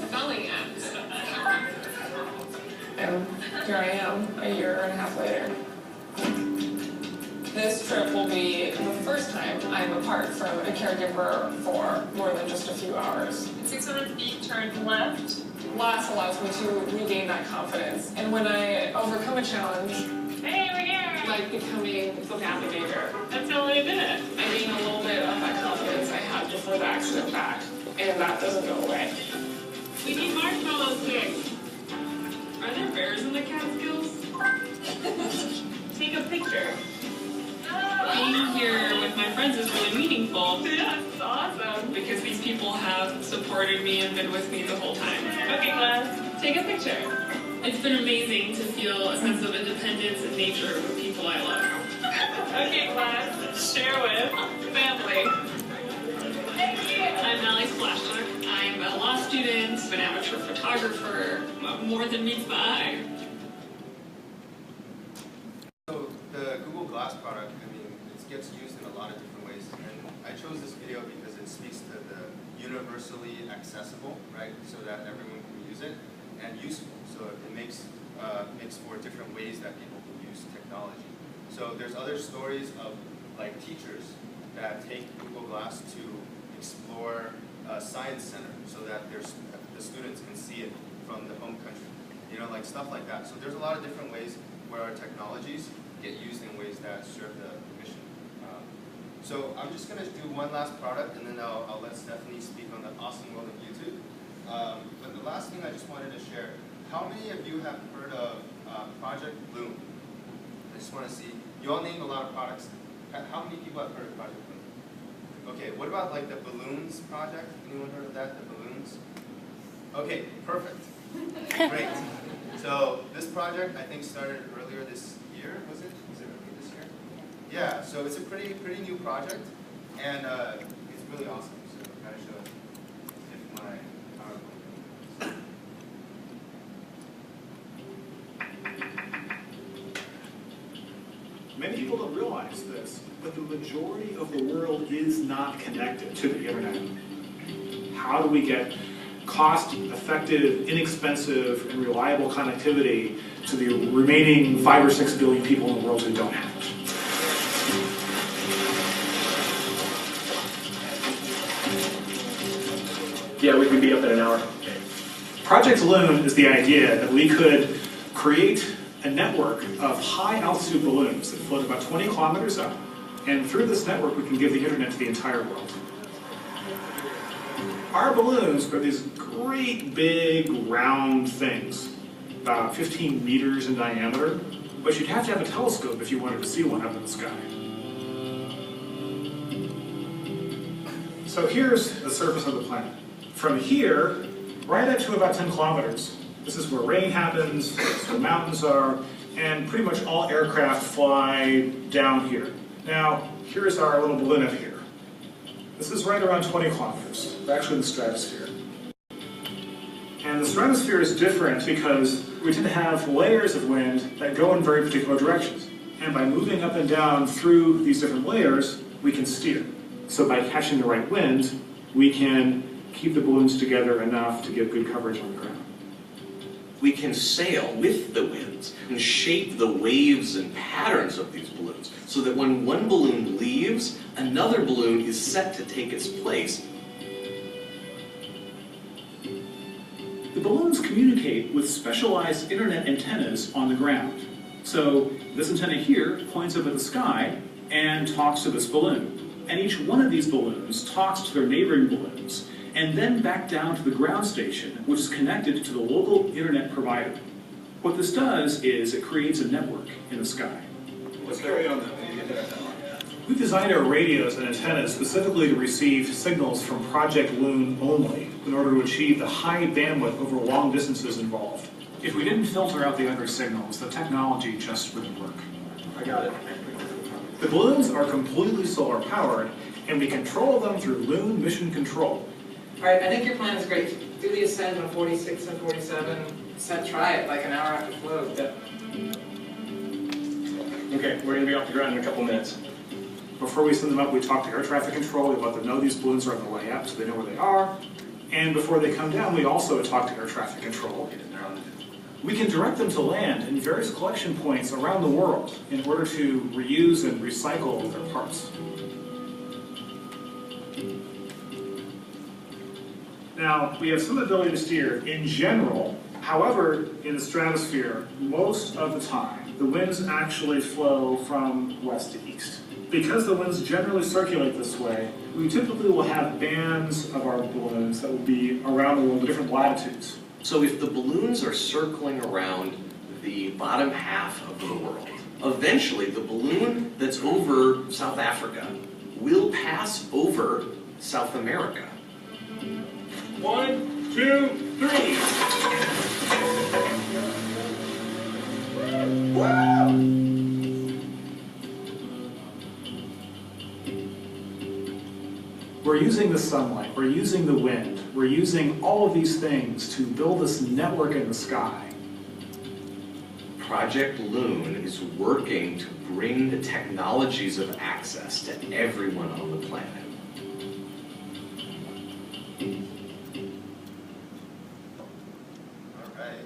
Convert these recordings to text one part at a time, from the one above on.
spelling at? And here I am, a year and a half later. This trip will be the first time I'm apart from a caregiver for more than just a few hours. 600 feet, turn left. Last allows me to regain that confidence. And when I overcome a challenge, hey, we're here! Like becoming the navigator. That's the only bit. I gain a little bit of that confidence I had before the accident back. And that doesn't go away. We need marshmallow sticks. Are there bears in the Catskills? Take a picture. Being here with my friends is really meaningful. Yeah, it's awesome. Because these people have supported me and been with me the whole time. Okay, class, take a picture. It's been amazing to feel a sense of independence and nature with people I love. Okay, class, share with family. I'm Allie Splashner. I'm a law student, an amateur photographer, more than meets the eye. So the Google Glass product, I mean, it gets used in a lot of different ways. And I chose this video because it speaks to the universally accessible, right? So that everyone can use it, and useful. So it makes for different ways that people can use technology. So there's other stories of like teachers that take Google Glass to explore a science center so that the students can see it from the home country. You know, like stuff like that. So there's a lot of different ways where our technologies get used in ways that serve the mission. So I'm just going to do one last product, and then I'll let Stephanie speak on the awesome world of YouTube. But the last thing I just wanted to share, how many of you have heard of Project Loom? I just want to see, you all named a lot of products. How many people have heard of Project Loom? Okay, what about like the balloons project? Anyone heard of that, the balloons? Okay, perfect. Great. So this project, I think, started earlier this year, was it? Was it earlier this year? Yeah, so it's a pretty new project, and it's really awesome. So I'm going to show if my PowerPoint. Many people don't realize this, but the majority of the world is not connected to the internet. How do we get cost-effective, inexpensive, and reliable connectivity to the remaining 5 or 6 billion people in the world who don't have it? Yeah, we can be up in an hour. Project Loon is the idea that we could create a network of high-altitude balloons that float about 20 kilometers up, and through this network we can give the internet to the entire world. Our balloons are these great big round things, about 15 meters in diameter, but you'd have to have a telescope if you wanted to see one up in the sky. So here's the surface of the planet. From here, right up to about 10 kilometers, this is where rain happens, this is where mountains are, and pretty much all aircraft fly down here. Now, here's our little balloon up here. This is right around 20 kilometers. It's actually in the stratosphere. And the stratosphere is different because we tend to have layers of wind that go in very particular directions. And by moving up and down through these different layers, we can steer. So by catching the right wind, we can keep the balloons together enough to give good coverage on the ground. We can sail with the winds and shape the waves and patterns of these balloons so that when one balloon leaves, another balloon is set to take its place. The balloons communicate with specialized internet antennas on the ground. So this antenna here points up at the sky and talks to this balloon. And each one of these balloons talks to their neighboring balloons and then back down to the ground station, which is connected to the local internet provider. What this does is it creates a network in the sky. Let's carry on then. We designed our radios and antennas specifically to receive signals from Project Loon only in order to achieve the high bandwidth over long distances involved. If we didn't filter out the other signals, the technology just wouldn't work. I got it. The balloons are completely solar powered, and we control them through Loon Mission Control. All right, I think your plan is great. Do the ascent on 46 and 47. Try it like an hour after float. Yeah. Okay, we're going to be off the ground in a couple minutes. Before we send them up, we talk to air traffic control. We let them know these balloons are on the way up so they know where they are. And before they come down, we also talk to air traffic control. We can direct them to land in various collection points around the world in order to reuse and recycle their parts. Now, we have some ability to steer in general. However, in the stratosphere, most of the time, the winds actually flow from west to east. Because the winds generally circulate this way, we typically will have bands of our balloons that will be around the world at different latitudes. So if the balloons are circling around the bottom half of the world, eventually the balloon that's over South Africa will pass over South America. 1, 2, 3. Wow! We're using the sunlight, we're using the wind, we're using all of these things to build this network in the sky. Project Loon is working to bring the technologies of access to everyone on the planet. All right.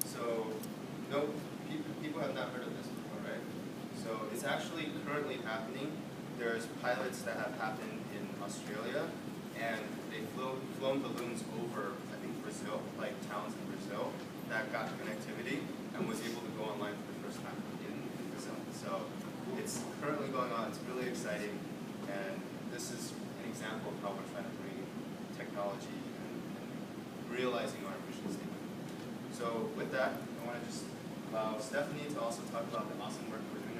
So, no, people have not heard of this before, right? So it's actually currently happening. There's pilots that have happened in Australia, and they've flown balloons over, I think, Brazil, like towns in Brazil, that got connectivity and was able to go online for the first time in Brazil. So it's currently going on. It's really exciting, and this is an example of how we're trying to bring technology and realizing our mission statement. So with that, I want to just allow Stephanie to also talk about the awesome work we're doing